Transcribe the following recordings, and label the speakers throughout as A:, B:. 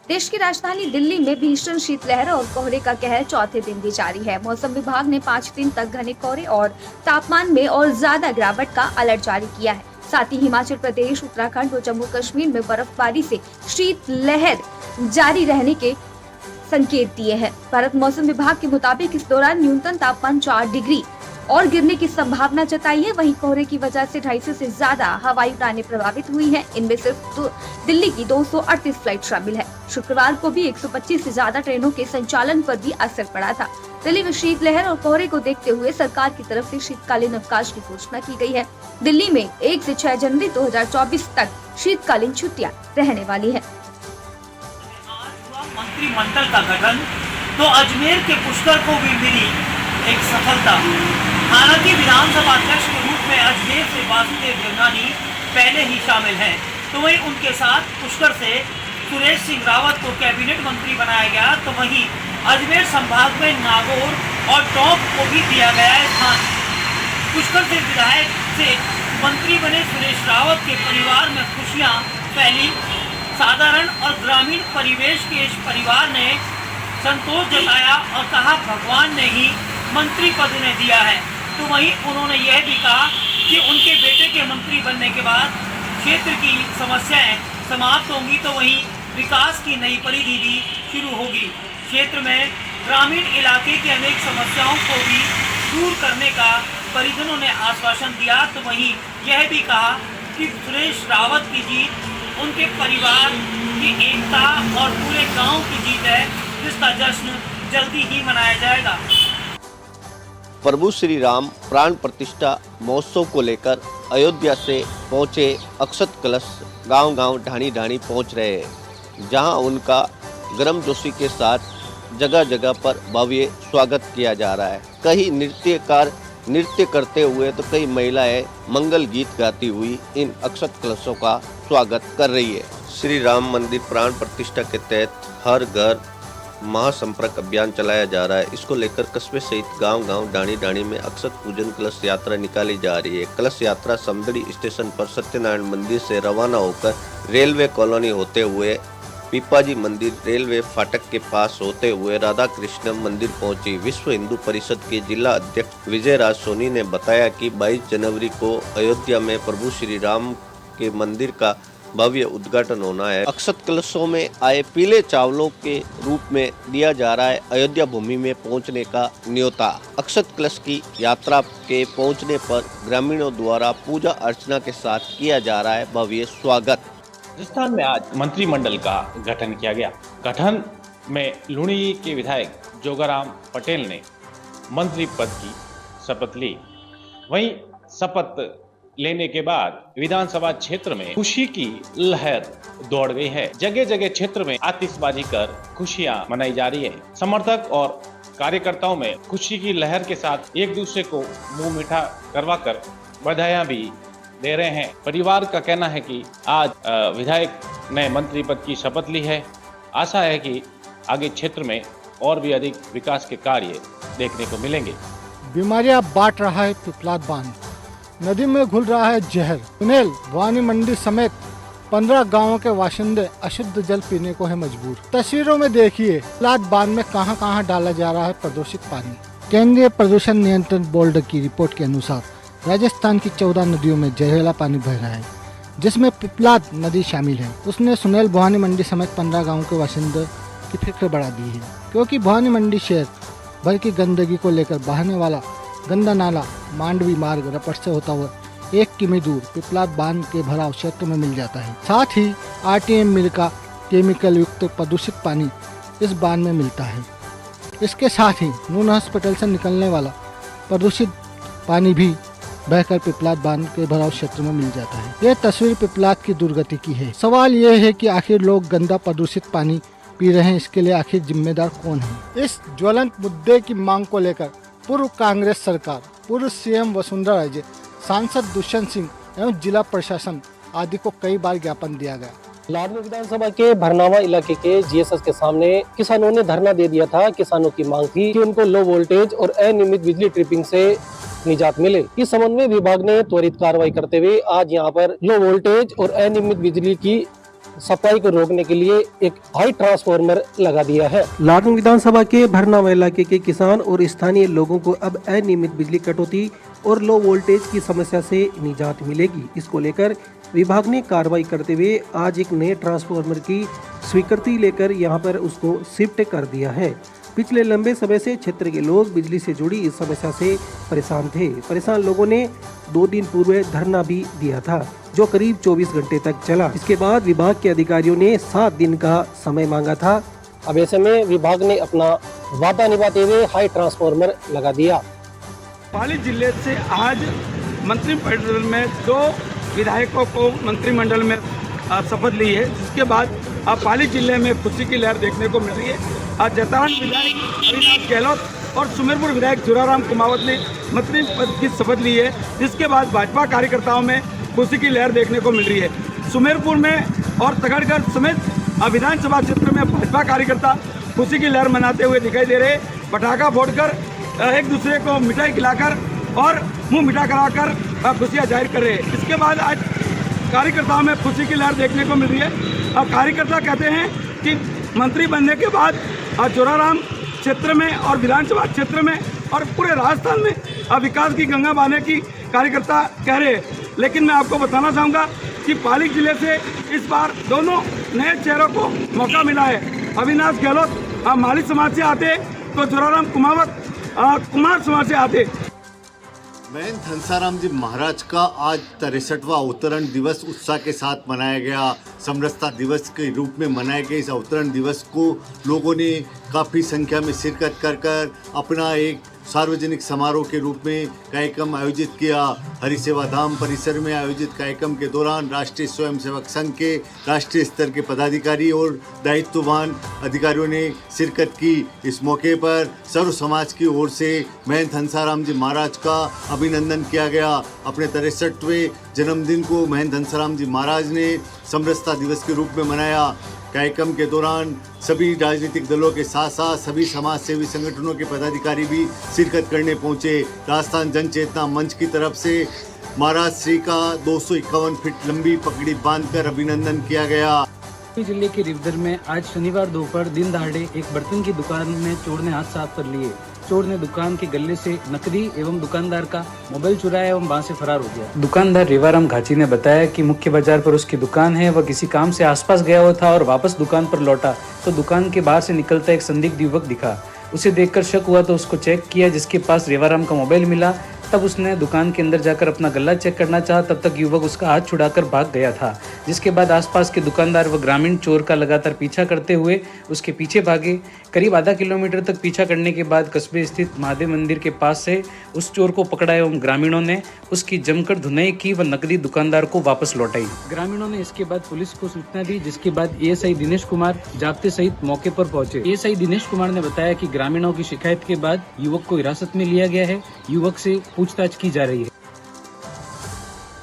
A: देश की राजधानी दिल्ली में भीषण शीतलहर और कोहरे का कहर चौथे दिन भी जारी है। मौसम विभाग ने 5 दिन तक घने कोहरे और तापमान में और ज्यादा गिरावट का अलर्ट जारी किया है। साथ ही हिमाचल प्रदेश, उत्तराखंड और जम्मू कश्मीर में बर्फबारी से शीतलहर जारी रहने के संकेत दिए हैं। भारत मौसम विभाग के मुताबिक इस दौरान न्यूनतम तापमान 4 डिग्री और गिरने की संभावना जताई है। वहीं कोहरे की वजह से 250 से ज्यादा हवाई उड़ानें प्रभावित हुई हैं। इनमें सिर्फ दिल्ली की 238 फ्लाइट शामिल है। शुक्रवार को भी 125 से ज्यादा ट्रेनों के संचालन पर भी असर पड़ा था। दिल्ली में शीतलहर और कोहरे को देखते हुए सरकार की तरफ से शीतकालीन अवकाश की घोषणा की गई है। दिल्ली में 1 से 6 जनवरी 2024 तक शीतकालीन छुट्टियां रहने वाली है।
B: मंत्रिमंडल का गठन तो अजमेर के पुष्कर को भी मिली एक सफलता। हालांकि विधानसभा अध्यक्ष के रूप में अजमेर से वासुदेव देवनानी पहले ही शामिल हैं, तो वहीं उनके साथ पुष्कर से सुरेश सिंह रावत को कैबिनेट मंत्री बनाया गया। तो वहीं अजमेर संभाग में नागौर और टोंक को भी दिया गया है स्थान। पुष्कर से विधायक से मंत्री बने सुरेश रावत के परिवार में खुशियां फैली। साधारण और ग्रामीण परिवेश के इस परिवार ने संतोष जताया और कहा भगवान ने ही मंत्री पद उन्हें दिया है। तो वहीं उन्होंने यह भी कहा कि उनके बेटे के मंत्री बनने के बाद क्षेत्र की समस्याएं समाप्त होंगी, तो वहीं विकास की नई परिधि शुरू होगी। क्षेत्र में ग्रामीण इलाके की अनेक समस्याओं को भी दूर करने का परिजनों ने आश्वासन दिया। तो वहीं यह भी कहा कि सुरेश रावत की जीत उनके परिवार की एकता और पूरे गांव की जीत है, जिसका जश्न जल्दी ही मनाया जाएगा।
C: प्रभु श्री राम प्राण प्रतिष्ठा महोत्सव को लेकर अयोध्या से पहुंचे अक्षत कलश गांव-गांव ढाणी-ढाणी पहुंच रहे हैं, जहां उनका गर्मजोशी के साथ जगह-जगह पर भव्य स्वागत किया जा रहा है। कई नृत्यकार नृत्य करते हुए तो कई महिलाएं मंगल गीत गाती हुई इन अक्षत कलशों का स्वागत कर रही है। श्री राम मंदिर प्राण प्रतिष्ठा के तहत हर घर महासंपर्क अभियान चलाया जा रहा है। इसको लेकर कस्बे सहित गांव-गांव ढाणी-ढाणी में अक्षत पूजन कलश यात्रा निकाली जा रही है। कलश यात्रा समदड़ी स्टेशन पर सत्यनारायण मंदिर से रवाना होकर रेलवे कॉलोनी होते हुए पीपाजी मंदिर रेलवे फाटक के पास होते हुए राधा कृष्ण मंदिर पहुंची। विश्व हिंदू परिषद के जिला अध्यक्ष विजय राज सोनी ने बताया कि 22 जनवरी को अयोध्या में प्रभु श्री राम के मंदिर का भव्य उद्घाटन होना है। अक्षत कलशों में आए पीले चावलों के रूप में दिया जा रहा है अयोध्या भूमि में पहुंचने का न्योता। अक्षत कलश की यात्रा के पहुंचने पर ग्रामीणों द्वारा पूजा अर्चना के साथ किया जा रहा है भव्य स्वागत।
D: राजस्थान में आज मंत्रिमंडल का गठन किया गया। गठन में लुणी के विधायक जोगाराम पटेल ने मंत्री पद की शपथ ली। वहीं शपथ लेने के बाद विधानसभा क्षेत्र में खुशी की लहर दौड़ गई है। जगह जगह क्षेत्र में आतिशबाजी कर खुशियां मनाई जा रही है। समर्थक और कार्यकर्ताओं में खुशी की लहर के साथ एक दूसरे को मुंह मीठा करवाकर बधाइयां भी दे रहे हैं। परिवार का कहना है कि आज विधायक ने मंत्री पद की शपथ ली है। आशा है कि आगे क्षेत्र में और भी अधिक विकास के कार्य देखने को मिलेंगे।
E: बीमारियां बांट रहा है पिपलाद बांध, नदी में घुल रहा है जहर। सुनेल भवानी मंडी समेत 15 गांवों के बाशिंदे अशुद्ध जल पीने को है मजबूर। तस्वीरों में देखिए पिपलाद बांध में कहां-कहां डाला जा रहा है प्रदूषित पानी। केंद्रीय प्रदूषण नियंत्रण बोर्ड की रिपोर्ट के अनुसार राजस्थान की 14 नदियों में जहरीला पानी बह रहा है, जिसमें पिपलाद नदी शामिल है। उसने सुनेल भवानी मंडी समेत 15 गाँव के बाशिंदों की फिक्र बढ़ा दी है, क्योंकि भवानी मंडी शहर भर की गंदगी को लेकर बहने वाला गंदा नाला मांडवी मार्ग रपट से होता हुआ 1 किमी दूर पिपलाद बांध के भराव क्षेत्र में मिल जाता है। साथ ही RTM मिल का केमिकल युक्त प्रदूषित पानी इस बांध में मिलता है। इसके साथ ही नून हॉस्पिटल से निकलने वाला प्रदूषित पानी भी बहकर पिपलाद बांध के भराव क्षेत्र में मिल जाता है। यह तस्वीर पिपलाद की दुर्गति की है। सवाल यह है कि आखिर लोग गंदा प्रदूषित पानी पी रहे हैं, इसके लिए आखिर जिम्मेदार कौन है? इस ज्वलंत मुद्दे की मांग को लेकर पूर्व कांग्रेस सरकार, पूर्व CM वसुंधरा राजे, सांसद दुष्यंत सिंह एवं जिला प्रशासन आदि को कई बार ज्ञापन दिया गया।
F: लाडनू विधानसभा के भरनावा इलाके के GSS के सामने किसानों ने धरना दे दिया था। किसानों की मांग थी कि उनको लो वोल्टेज और अनियमित बिजली ट्रिपिंग से निजात मिले। इस संबंध में विभाग ने त्वरित कार्रवाई करते हुए आज यहां पर लो वोल्टेज और अनियमित बिजली की सफाई को रोकने के लिए एक हाई ट्रांसफार्मर लगा दिया है। लाटून विधानसभा के भरनावा इलाके के किसान और स्थानीय लोगों को अब अनियमित बिजली कटौती और लो वोल्टेज की समस्या से निजात मिलेगी। इसको लेकर विभाग ने कार्रवाई करते हुए आज एक नए ट्रांसफार्मर की स्वीकृति लेकर यहां पर उसको शिफ्ट कर दिया है। पिछले लंबे समय से क्षेत्र के लोग बिजली से जुड़ी इस समस्या से परेशान थे। परेशान लोगों ने 2 दिन पूर्व धरना भी दिया था, जो करीब 24 घंटे तक चला। इसके बाद विभाग के अधिकारियों ने 7 दिन का समय मांगा था। अब ऐसे में विभाग ने अपना वादा निभाते हुए हाई ट्रांसफार्मर लगा दिया।
G: पाली जिले से आज मंत्रिमंडल में 2 विधायकों को मंत्रिमंडल में शपथ ली है, जिसके बाद अब पाली जिले में खुशी की लहर देखने को मिल रही है। आज जतान विधायक अविनाश गहलोत और सुमेरपुर विधायक जोराराम कुमावत ने मंत्री पद की शपथ ली है, जिसके बाद भाजपा कार्यकर्ताओं में खुशी की लहर देखने को मिल रही है। सुमेरपुर में और तगड़गढ़ समेत विधानसभा क्षेत्र में भाजपा कार्यकर्ता खुशी की लहर मनाते हुए दिखाई दे रहे। पटाखा फोड़कर एक दूसरे को मिठाई खिलाकर और मुंह मीठा कराकर खुशियां जाहिर कर रहे हैं। इसके बाद आज कार्यकर्ताओं में खुशी की लहर देखने को मिल रही है। अब कार्यकर्ता कहते हैं कि मंत्री बनने के बाद जोराराम क्षेत्र में और विधानसभा क्षेत्र में और पूरे राजस्थान में विकास की गंगा बहाने की कार्यकर्ता कह रहे हैं। लेकिन मैं आपको बताना चाहूँगा कि पाली जिले से इस बार दोनों नए चेहरों को मौका मिला है। अविनाश गहलोत माली समाज से आते तो जोराराम कुमावत कुमार समाज से आते।
H: महंत हंसाराम जी महाराज का आज 63वां अवतरण दिवस उत्साह के साथ मनाया गया। समरसता दिवस के रूप में मनाए गए इस अवतरण दिवस को लोगों ने काफ़ी संख्या में शिरकत कर अपना एक सार्वजनिक समारोह के रूप में कार्यक्रम आयोजित किया। हरिसेवा धाम परिसर में आयोजित कार्यक्रम के दौरान राष्ट्रीय स्वयंसेवक संघ के राष्ट्रीय स्तर के पदाधिकारी और दायित्ववान अधिकारियों ने शिरकत की। इस मौके पर सर्व समाज की ओर से महंत हंसाराम जी महाराज का अभिनंदन किया गया। अपने 63वें जन्मदिन को महंत हंसाराम जी महाराज ने समरसता दिवस के रूप में मनाया। कार्यक्रम के दौरान सभी राजनीतिक दलों के साथ साथ सभी समाज सेवी संगठनों के पदाधिकारी भी शिरकत करने पहुंचे। राजस्थान जन चेतना मंच की तरफ से महाराज श्री का 251 फीट लंबी पगड़ी बांधकर अभिनंदन किया गया।
I: जिले के रिवदर में आज शनिवार दोपहर दिन दहाड़े एक बर्तन की दुकान में चोर ने हाथ साफ कर लिए। चोर ने दुकान के गले से नकदी एवं दुकानदार का मोबाइल चुराया एवं वहां से फरार हो गया। दुकानदार रेवाराम घाची ने बताया कि मुख्य बाजार पर उसकी दुकान है, वह किसी काम से आसपास गया हुआ था और वापस दुकान पर लौटा तो दुकान के बाहर से निकलता एक संदिग्ध युवक दिखा। उसे देखकर शक हुआ तो उसको चेक किया, जिसके पास रेवाराम का मोबाइल मिला। तब उसने दुकान के अंदर जाकर अपना गला चेक करना चाहा, तब तक युवक उसका हाथ छुड़ाकर भाग गया था। जिसके बाद आसपास के दुकानदार व ग्रामीण चोर का लगातार पीछा करते हुए उसके पीछे भागे। करीब आधा किलोमीटर तक पीछा करने के बाद कस्बे स्थित महादेव मंदिर के पास से उस चोर को पकड़ा एवं ग्रामीणों ने उसकी जमकर धुनाई की व नकदी दुकानदार को वापस लौटाई। ग्रामीणों ने इसके बाद पुलिस को सूचना दी, जिसके बाद एएसआई दिनेश कुमार जाप्ते सहित मौके पर पहुंचे। एएसआई दिनेश कुमार ने बताया कि ग्रामीणों की शिकायत के बाद युवक को हिरासत में लिया गया है। युवक से पूछताछ की जा रही है।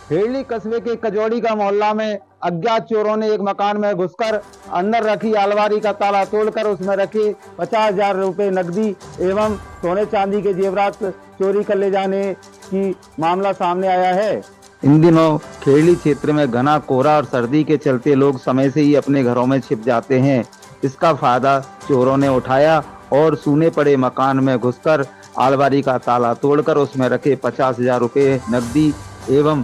J: हेड़ली कस्बे के कजौड़ी का मोहल्ला में अज्ञात चोरों ने एक मकान में घुसकर अंदर रखी अलमारी का ताला तोड़कर उसमें रखे 50,000 रुपए नकदी एवं सोने चांदी के जेवरात चोरी कर ले जाने की मामला सामने आया है। इन दिनों खेड़ी क्षेत्र में घना कोहरा और सर्दी के चलते लोग समय से ही अपने घरों में छिप जाते हैं। इसका फायदा चोरों ने उठाया और सूने पड़े मकान में घुसकर अलमारी का ताला तोड़कर उसमें रखे 50,000 रुपए नकदी एवं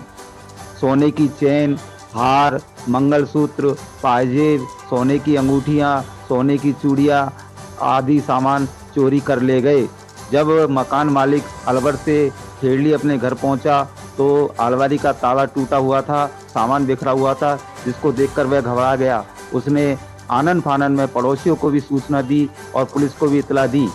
J: सोने की चेन, हार, मंगलसूत्र, पायजेब, सोने की अंगूठियां, सोने की चूड़ियां आदि सामान चोरी कर ले गए। जब मकान मालिक अलवर से खेड़ली अपने घर पहुंचा तो अलमारी का ताला टूटा हुआ था, सामान बिखरा हुआ था, जिसको देखकर वह घबरा गया। उसने आनन फानन में पड़ोसियों को भी सूचना दी और पुलिस को भी इतला दी।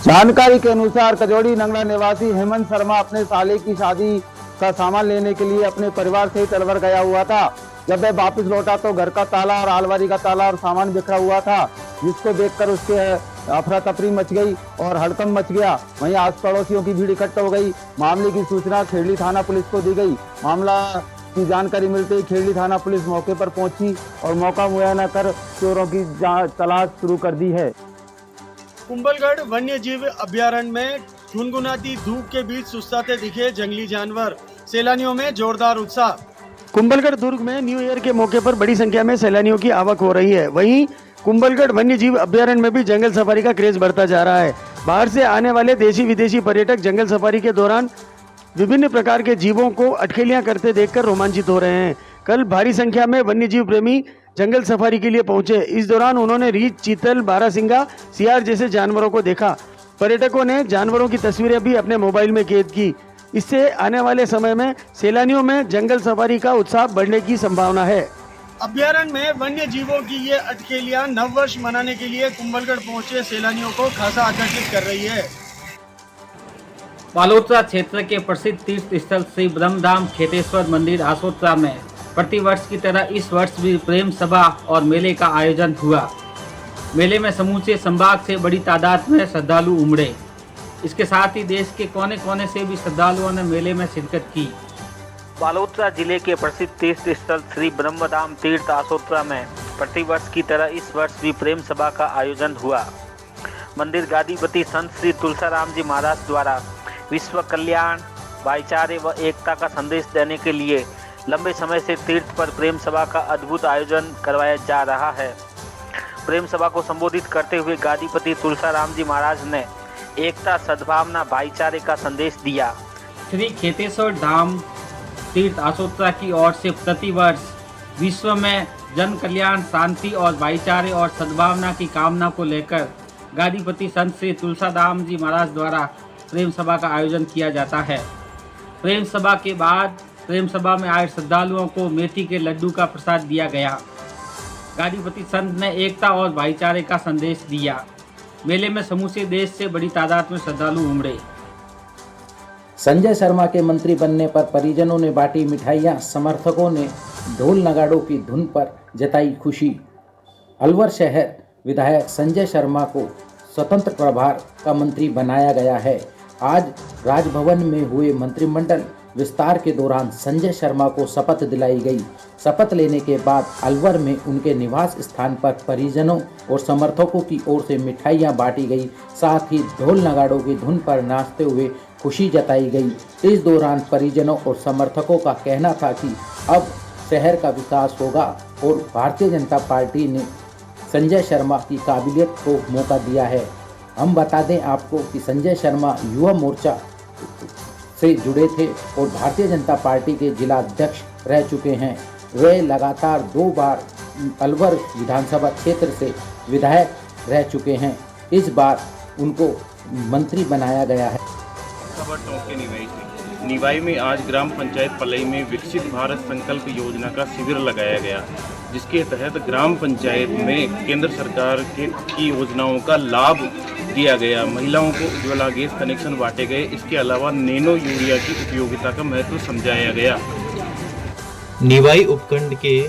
J: जानकारी के अनुसार कजौड़ी नंगला निवासी हेमंत शर्मा अपने साले की शादी का सामान लेने के लिए अपने परिवार सहित अलवर गया हुआ था। जब वह वापस लौटा तो घर का ताला और अलमारी का ताला और सामान बिखरा हुआ था, जिसको देखकर उसके अफरा तफरी मच गई और हड़कंप मच गया। वहीं आस पड़ोसियों की भीड़ इकट्ठा हो गई। मामले की सूचना खेड़ली थाना पुलिस को दी गई। मामला की जानकारी मिलते ही खेड़ली थाना पुलिस मौके पर पहुंची और मौका मुआयना कर चोरों की तलाश शुरू कर दी है।
K: कुंभलगढ़ वन्य जीव अभयारण्य में गुनगुनाती धूप के बीच सुस्ताते दिखे जंगली जानवर, सैलानियों में जोरदार उत्साह। कुंभलगढ़ दुर्ग में न्यू ईयर के मौके पर बड़ी संख्या में सैलानियों की आवक हो रही है। वहीं कुंभलगढ़ वन्य जीव अभ्यारण्य में भी जंगल सफारी का क्रेज बढ़ता जा रहा है। बाहर से आने वाले देशी विदेशी पर्यटक जंगल सफारी के दौरान विभिन्न प्रकार के जीवों को अटखेलियां करते देखकर रोमांचित हो रहे हैं। कल भारी संख्या में वन्य जीव प्रेमी जंगल सफारी के लिए पहुंचे। इस दौरान उन्होंने रीछ, चीतल, बारहसिंगा, सियार जैसे जानवरों को देखा। पर्यटकों ने जानवरों की तस्वीरें भी अपने मोबाइल में कैद की। इससे आने वाले समय में सैलानियों में जंगल सफारी का उत्साह बढ़ने की संभावना है। अभ्यारण्य में वन्य जीवों की ये अटखेलियां नववर्ष मनाने के लिए कुंभलगढ़ पहुंचे सैलानियों को खासा आकर्षित कर रही है।
I: बालोतरा क्षेत्र के प्रसिद्ध तीर्थ स्थल श्री ब्रह्मधाम खेतेश्वर मंदिर आसोतरा में प्रतिवर्ष की तरह इस वर्ष भी प्रेम सभा और मेले का आयोजन हुआ। मेले में समूचे संभाग से बड़ी तादाद में श्रद्धालु उमड़े। इसके साथ ही देश के कोने कोने से भी श्रद्धालुओं ने मेले में शिरकत की। बालोतरा जिले के प्रसिद्ध तीर्थ स्थल श्री ब्रह्मधाम तीर्थ आसोतरा में प्रतिवर्ष की तरह इस वर्ष भी प्रेम सभा का आयोजन हुआ। मंदिर गादीपति संत श्री तुलसाराम जी महाराज द्वारा विश्व कल्याण, भाईचारे व एकता का संदेश देने के लिए लंबे समय से तीर्थ पर प्रेम सभा का अद्भुत आयोजन करवाया जा रहा है। प्रेम सभा को संबोधित करते हुए गादीपति तुलसाराम जी महाराज ने एकता, सद्भावना, भाईचारे का संदेश दिया। श्री खेतेश्वर धाम तीर्थ आसोतरा की ओर से प्रतिवर्ष विश्व में जन कल्याण, शांति और भाईचारे और सद्भावना की कामना को लेकर गादीपति संत श्री तुलसाराम जी महाराज द्वारा प्रेम सभा का आयोजन किया जाता है। प्रेम सभा के बाद प्रेम सभा में आए श्रद्धालुओं को मेथी के लड्डू का प्रसाद दिया गया। गादीपति संत ने एकता और भाईचारे का संदेश दिया। मेले में समूचे देश से बड़ी तादाद में श्रद्धालु उमड़े।
L: संजय शर्मा के मंत्री बनने पर परिजनों ने बांटी मिठाइयां, समर्थकों ने ढोल नगाड़ों की धुन पर जताई खुशी। अलवर शहर विधायक संजय शर्मा को स्वतंत्र प्रभार का मंत्री बनाया गया है। आज राजभवन में हुए मंत्रिमंडल विस्तार के दौरान संजय शर्मा को शपथ दिलाई गई। शपथ लेने के बाद अलवर में उनके निवास स्थान पर परिजनों और समर्थकों की ओर से मिठाइयां बांटी गई। साथ ही ढोल नगाड़ों की धुन पर नाचते हुए खुशी जताई गई। इस दौरान परिजनों और समर्थकों का कहना था कि अब शहर का विकास होगा और भारतीय जनता पार्टी ने संजय शर्मा की काबिलियत को मौका दिया है। हम बता दें आपको कि संजय शर्मा युवा मोर्चा से जुड़े थे और भारतीय जनता पार्टी के जिला अध्यक्ष रह चुके हैं। वे लगातार 2 बार अलवर विधानसभा क्षेत्र से विधायक रह चुके हैं। इस बार उनको मंत्री बनाया गया है।
D: निवाई में आज ग्राम पंचायत पलई में विकसित भारत संकल्प योजना का शिविर लगाया गया, जिसके तहत ग्राम पंचायत में केंद्र सरकार की योजनाओं का लाभ दिया गया। महिलाओं को उज्ज्वला गैस कनेक्शन बांटे गए। इसके अलावा नैनो यूरिया की उपयोगिता का महत्व समझाया गया।
M: निवाई उपखंड के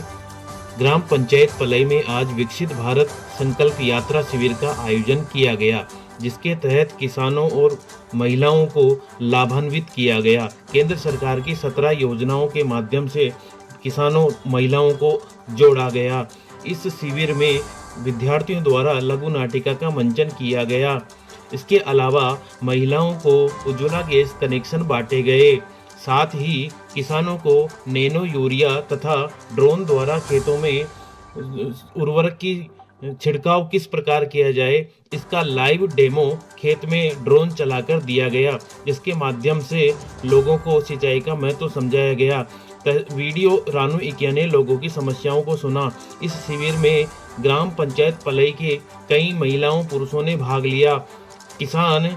M: ग्राम पंचायत पलई में आज विकसित भारत संकल्प यात्रा शिविर का आयोजन किया गया, जिसके तहत किसानों और महिलाओं को लाभान्वित किया गया। केंद्र सरकार की 17 योजनाओं के माध्यम से किसानों, महिलाओं को जोड़ा गया। इस शिविर में विद्यार्थियों द्वारा लघु नाटिका का मंचन किया गया। इसके अलावा महिलाओं को उज्ज्वला गैस कनेक्शन बांटे गए। साथ ही किसानों को नैनो यूरिया तथा ड्रोन द्वारा खेतों में उर्वरक की छिड़काव किस प्रकार किया जाए, इसका लाइव डेमो खेत में ड्रोन चलाकर दिया गया, जिसके माध्यम से लोगों को सिंचाई का महत्व समझाया गया। वीडियो रानू इकिया ने लोगों की समस्याओं को सुना। इस शिविर में ग्राम पंचायत पलई के कई महिलाओं पुरुषों ने भाग लिया। किसान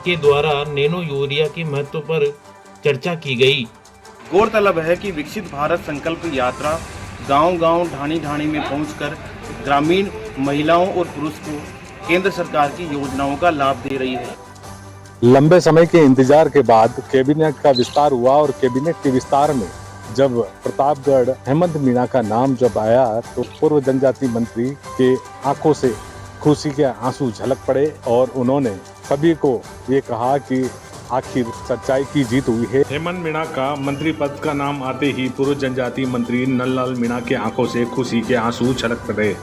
M: के द्वारा नैनो यूरिया के महत्व पर चर्चा की गई।
D: गौरतलब है कि विकसित भारत संकल्प यात्रा गांव-गांव, ढाणी-ढाणी में पहुंचकर ग्रामीण महिलाओं और पुरुष को केंद्र सरकार की योजनाओं का लाभ दे रही है।
N: लंबे समय के इंतजार के बाद कैबिनेट का विस्तार हुआ और कैबिनेट के विस्तार में जब प्रतापगढ़ हेमंत मीणा का नाम जब आया तो पूर्व जनजाति मंत्री के आंखों से खुशी के आंसू झलक पड़े और उन्होंने सभी को ये कहा कि आखिर सच्चाई की जीत हुई है।
O: हेमंत मीणा का मंत्री पद का नाम आते ही पूर्व जनजाति मंत्री नंदलाल मीणा के आंखों से खुशी के आंसू छलक पड़े।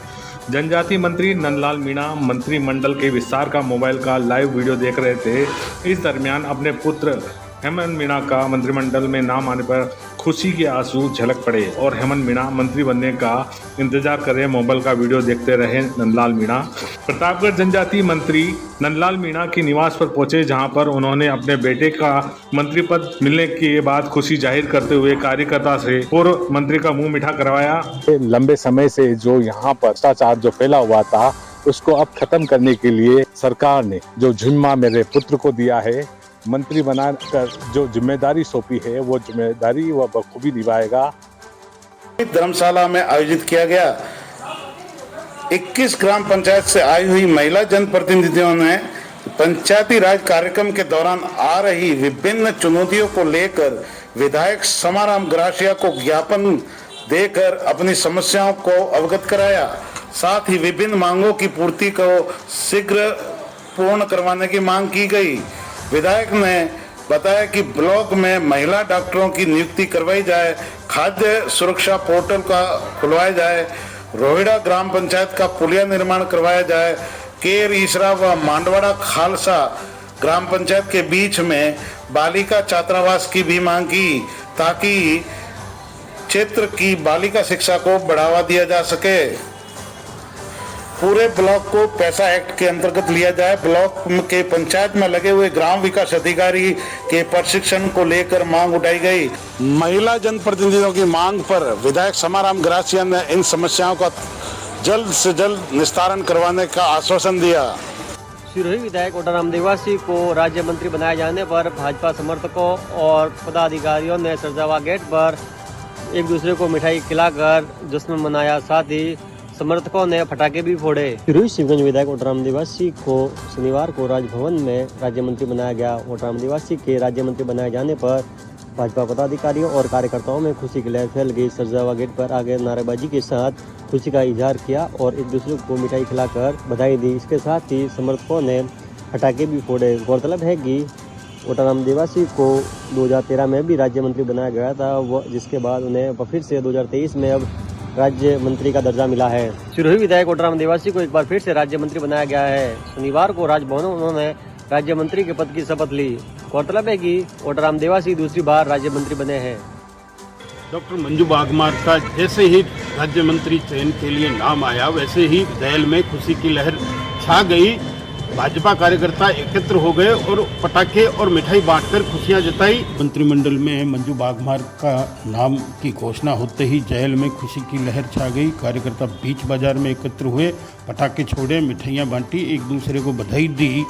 O: जनजाति मंत्री नंदलाल मीणा मंत्रिमंडल के विस्तार का मोबाइल का लाइव वीडियो देख रहे थे। इस दरमियान अपने पुत्र हेमंत मीणा का मंत्रिमंडल में नाम आने पर खुशी के आंसू झलक पड़े और हेमंत मीणा मंत्री बनने का इंतजार कर रहे मोबाइल का वीडियो देखते रहे नंदलाल मीणा। प्रतापगढ़ जनजातीय मंत्री नंदलाल मीणा के निवास पर पहुंचे, जहां पर उन्होंने अपने बेटे का मंत्री पद मिलने के बाद खुशी जाहिर करते हुए कार्यकर्ता से पूर्व मंत्री का मुंह मीठा करवाया।
N: लंबे समय से जो यहाँ पर भ्रष्टाचार जो फैला हुआ था उसको अब खत्म करने के लिए सरकार ने जो जिम्मा मेरे पुत्र को दिया है, मंत्री बनाकर जो जिम्मेदारी सौंपी है वो जिम्मेदारी वह बखूबी निभाएगा।
P: धर्मशाला में आयोजित किया गया 21 ग्राम पंचायत से आई हुई महिला जनप्रतिनिधियों ने पंचायती राज कार्यक्रम के दौरान आ रही विभिन्न चुनौतियों को लेकर विधायक समाराम ग्रासिया को ज्ञापन देकर अपनी समस्याओं को अवगत कराया। साथ ही विभिन्न मांगों की पूर्ति को शीघ्र पूर्ण करवाने की मांग की गई। विधायक ने बताया कि ब्लॉक में महिला डॉक्टरों की नियुक्ति करवाई जाए, खाद्य सुरक्षा पोर्टल का खुलवाया जाए, रोहिड़ा ग्राम पंचायत का पुलिया निर्माण करवाया जाए, केर ईसरा व मांडवाड़ा खालसा ग्राम पंचायत के बीच में बालिका छात्रावास की भी मांग की, ताकि क्षेत्र की बालिका शिक्षा को बढ़ावा दिया जा सके। पूरे ब्लॉक को पैसा एक्ट के अंतर्गत लिया जाए। ब्लॉक के पंचायत में लगे हुए ग्राम विकास अधिकारी के प्रशिक्षण को लेकर मांग उठाई गई। महिला जनप्रतिनिधियों की मांग पर विधायक समाराम ग्रासिया ने इन समस्याओं का जल्द से जल्द निस्तारण करवाने का आश्वासन दिया।
Q: सिरोही विधायक ओटाराम देवासी को राज्य मंत्री बनाए जाने पर भाजपा समर्थकों और पदाधिकारियों ने सरजावा गेट पर एक दूसरे को मिठाई खिलाकर जश्न मनाया। साथ ही समर्थकों ने पटाखे भी फोड़े। सिरोही शिवगंज विधायक ओटाराम देवासी को शनिवार को राजभवन में राज्य मंत्री बनाया गया। ओटाराम देवासी के राज्य मंत्री बनाए जाने पर भाजपा पदाधिकारियों और कार्यकर्ताओं में खुशी की लहर फैल गई। सरजावा गेट पर आगे नारेबाजी के साथ खुशी का इजहार किया और एक दूसरे को मिठाई खिलाकर बधाई दी। इसके साथ ही समर्थकों ने पटाखे भी फोड़े। गौरतलब है कि ओटाराम देवासी को 2013 में भी राज्य मंत्री बनाया गया था, जिसके बाद उन्हें फिर से 2023 में अब राज्य मंत्री का दर्जा मिला है। सिरोही विधायक ओटाराम देवासी को एक बार फिर से राज्य मंत्री बनाया गया है। शनिवार को राजभवन में उन्होंने राज्य मंत्री के पद की शपथ ली। गौरतलब है कि ओटाराम देवासी दूसरी बार राज्य मंत्री बने हैं।
R: डॉक्टर मंजू बागमार का जैसे ही राज्य मंत्री चयन के लिए नाम आया, वैसे ही दहल में खुशी की लहर छा गई। भाजपा कार्यकर्ता एकत्र हो गए और पटाखे और मिठाई बांटकर खुशियां जताई। मंत्रिमंडल में मंजू बागमार का नाम की घोषणा होते ही जहल में खुशी की लहर छा गई। कार्यकर्ता बीच बाजार में एकत्र हुए, पटाखे छोड़े, मिठाइयां बांटी, एक दूसरे को बधाई दी।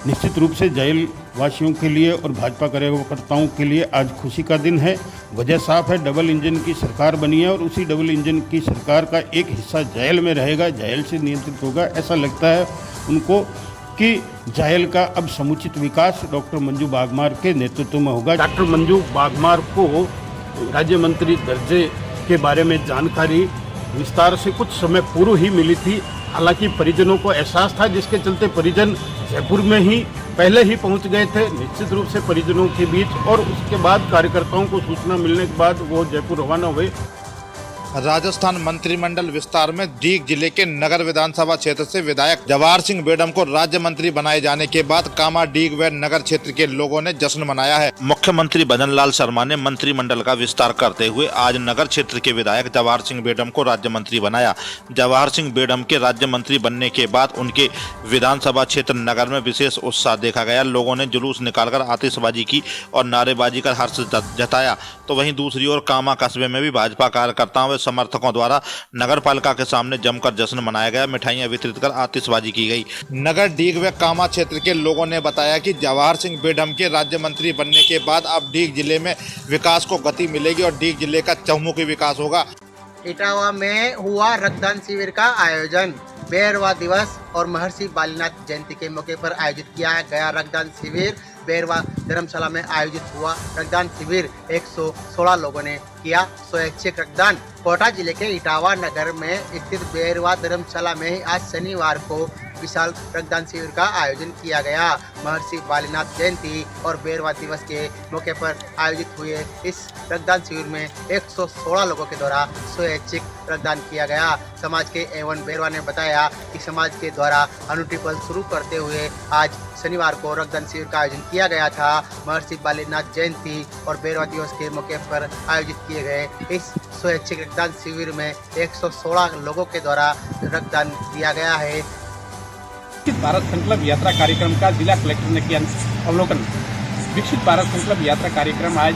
R: निश्चित रूप से जहल वासियों के लिए और भाजपा कार्यकर्ताओं के लिए आज खुशी का दिन है। वजह साफ है, डबल इंजन की सरकार बनी है और उसी डबल इंजन की सरकार का एक हिस्सा जहल में रहेगा, जहल से नियंत्रित होगा। ऐसा लगता है उनको कि जहल का अब समुचित विकास डॉक्टर मंजू बागमार के नेतृत्व में होगा। डॉक्टर मंजू बागमार को राज्य मंत्री दर्जे के बारे में जानकारी विस्तार से कुछ समय पूर्व ही मिली थी। हालांकि परिजनों को एहसास था, जिसके चलते परिजन जयपुर में ही पहले ही पहुंच गए थे निश्चित रूप से परिजनों के बीच, और उसके बाद कार्यकर्ताओं को सूचना मिलने के बाद वो जयपुर रवाना हुए।
S: राजस्थान मंत्रिमंडल विस्तार में डीग जिले के नगर विधानसभा क्षेत्र से विधायक जवाहर सिंह बेडम को राज्य मंत्री बनाए जाने के बाद कामा, डीग व नगर क्षेत्र के लोगों ने जश्न मनाया है। मुख्यमंत्री भजन लाल शर्मा ने मंत्रिमंडल का विस्तार करते हुए आज नगर क्षेत्र के विधायक जवाहर सिंह बेडम को राज्य मंत्री बनाया। जवाहर सिंह बेडम के राज्य मंत्री बनने के बाद उनके विधानसभा क्षेत्र नगर में विशेष उत्साह देखा गया। लोगों ने जुलूस निकालकर आतिशबाजी की और नारेबाजी कर हर्ष जताया। तो वहीं दूसरी ओर कामा कस्बे में भी भाजपा कार्यकर्ताओं व समर्थकों द्वारा नगर पालिका के सामने जमकर जश्न मनाया गया। मिठाइयां वितरित कर आतिशबाजी की गई। नगर, डीग व कामा क्षेत्र के लोगों ने बताया कि जवाहर सिंह बेडम के राज्य मंत्री बनने के बाद अब डीग जिले में विकास को गति मिलेगी और डीग जिले का चहुमुखी विकास होगा।
T: इटावा में हुआ रक्तदान शिविर का आयोजन। बेरवा दिवस और महर्षि बालीनाथ जयंती के मौके पर आयोजित किया गया रक्तदान शिविर बेरवा धर्मशाला में आयोजित हुआ रक्तदान शिविर 116 लोगों ने किया स्वैच्छिक रक्तदान। कोटा जिले के इटावा नगर में स्थित बेरवा धर्मशाला में आज शनिवार को विशाल रक्तदान शिविर का आयोजन किया गया। महर्षि बालीनाथ जयंती और बेरवा दिवस के मौके पर आयोजित हुए इस रक्तदान शिविर में 116 लोगों के द्वारा स्वैच्छिक रक्तदान किया गया। समाज के एवं बेरवा ने बताया कि समाज के द्वारा अनूठी पहल शुरू करते हुए आज शनिवार को रक्तदान शिविर का आयोजन किया गया था। होगा। महर्षि बालीनाथ जयंती और बेरवा दिवस के मौके पर आयोजित किए गए इस स्वैच्छिक रक्तदान शिविर में 116 लोगों के द्वारा रक्तदान दिया गया है।
I: विकसित भारत संकल्प यात्रा कार्यक्रम का जिला कलेक्टर ने किया अवलोकन। विकसित भारत संकल्प यात्रा कार्यक्रम आज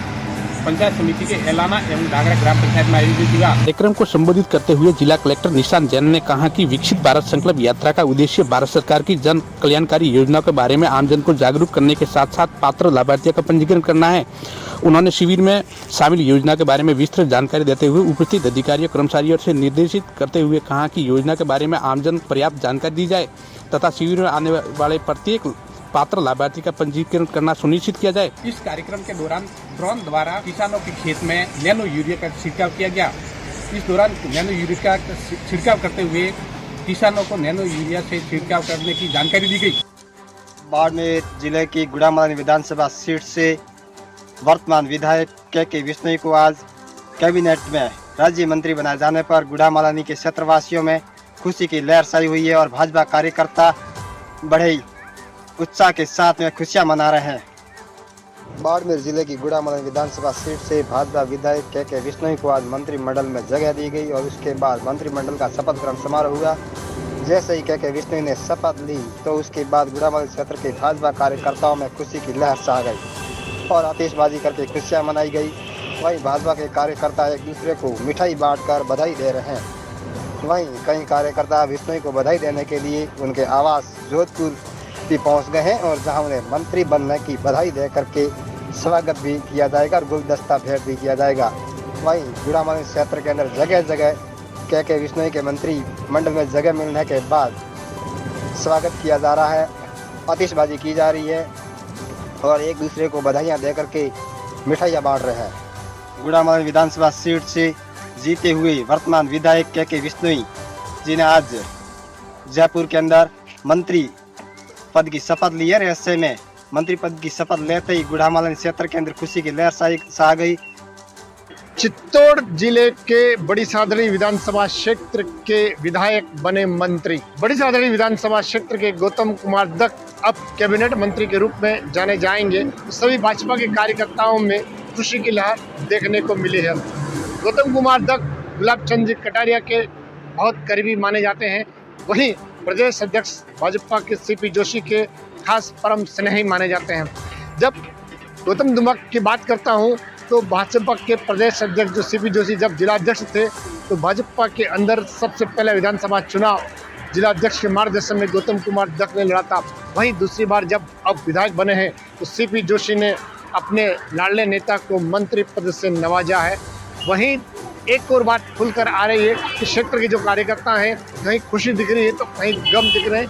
I: पंचायत समिति के एलाना एवं डागरा ग्राम पंचायत में आयोजित हुआ। कार्यक्रम को संबोधित करते हुए जिला कलेक्टर निशांत जैन ने कहा कि विकसित भारत संकल्प यात्रा का उद्देश्य भारत सरकार की जन कल्याणकारी योजनाओं के बारे में आमजन को जागरूक करने के साथ साथ पात्र लाभार्थियों का पंजीकरण करना है। उन्होंने शिविर में शामिल योजना के बारे में विस्तृत जानकारी देते हुए उपस्थित अधिकारियों कर्मचारियों से निर्देशित करते हुए कहा कि योजना के बारे में आमजन पर्याप्त जानकारी दी जाए तथा शिविर में आने वाले प्रत्येक पात्र लाभार्थी का पंजीकरण करना सुनिश्चित किया जाए। इस कार्यक्रम के दौरान ड्रोन द्वारा किसानों के खेत में नैनो यूरिया का छिड़काव किया गया। इस दौरान नैनो यूरिया का छिड़काव करते हुए किसानों को नैनो यूरिया से छिड़काव करने की जानकारी दी गई।
J: बाड़मेर जिले की गुड़ामालानी विधानसभा सीट से वर्तमान विधायक के विश्नोई को आज कैबिनेट में राज्य मंत्री बनाए जाने पर गुड़ामालानी के क्षेत्रवासियों में खुशी की लहर छाई हुई है और भाजपा कार्यकर्ता बड़े उत्साह के साथ में खुशियां मना रहे हैं। बाड़मेर जिले की गुड़ामालानी विधानसभा सीट से भाजपा विधायक के विश्नोई को आज मंत्रिमंडल में जगह दी गई और उसके बाद मंत्रिमंडल का शपथ ग्रहण समारोह हुआ। जैसे ही के विश्नोई ने शपथ ली तो उसके बाद गुड़ामालानी क्षेत्र के भाजपा कार्यकर्ताओं में खुशी की लहर छा गई और आतिशबाजी करके खुशियां मनाई गई। वहीं भाजपा के कार्यकर्ता एक दूसरे को मिठाई बांटकर बधाई दे रहे हैं। वहीं कई कार्यकर्ता विश्नोई को बधाई देने के लिए उनके आवास जोधपुर भी पहुंच गए हैं और जहां उन्हें मंत्री बनने की बधाई दे करके स्वागत भी किया जाएगा और गुलदस्ता भेंट भी किया जाएगा। वहीं गुड़ामालानी क्षेत्र के अंदर जगह जगह के विश्नोई के मंत्री मंडल में जगह मिलने के बाद स्वागत किया जा रहा है, आतिशबाजी की जा रही है और एक दूसरे को बधाइयाँ दे करके मिठाइयाँ बांट रहे हैं। गुड़ामालानी विधानसभा सीट से जीते हुए वर्तमान विधायक के विश्नोई जी ने आज जयपुर के अंदर मंत्री पद की शपथ ली है। ऐसे में मंत्री पद की शपथ लेते ही गुड़ामालानी क्षेत्र के अंदर खुशी की लहर छा गई।
R: चित्तौड़ जिले के बड़ी सादड़ी विधानसभा क्षेत्र के विधायक बने मंत्री। बड़ी सादड़ी विधानसभा क्षेत्र के गौतम कुमार दत्त अब कैबिनेट मंत्री के रूप में जाने जाएंगे। सभी भाजपा के कार्यकर्ताओं में खुशी की लहर देखने को मिली है। गौतम कुमार दत्त गुलाब चंद जी कटारिया के बहुत करीबी माने जाते हैं। वहीं प्रदेश अध्यक्ष भाजपा के सीपी जोशी के खास परम स्नेही माने जाते हैं। जब गौतम दुमक की बात करता हूं तो भाजपा के प्रदेश अध्यक्ष जो सीपी जोशी जब जिलाध्यक्ष थे तो भाजपा के अंदर सबसे पहले विधानसभा चुनाव जिलाध्यक्ष के मार्गदर्शन में गौतम कुमार दत्त ने लड़ा था। वहीं दूसरी बार जब अब विधायक बने हैं तो सीपी जोशी ने अपने लाडले नेता को मंत्री पद से नवाजा है। वहीं एक और बात खुलकर आ रही है कि क्षेत्र के जो कार्यकर्ता हैं कहीं खुशी दिख रही है तो कहीं गम दिख रहे हैं।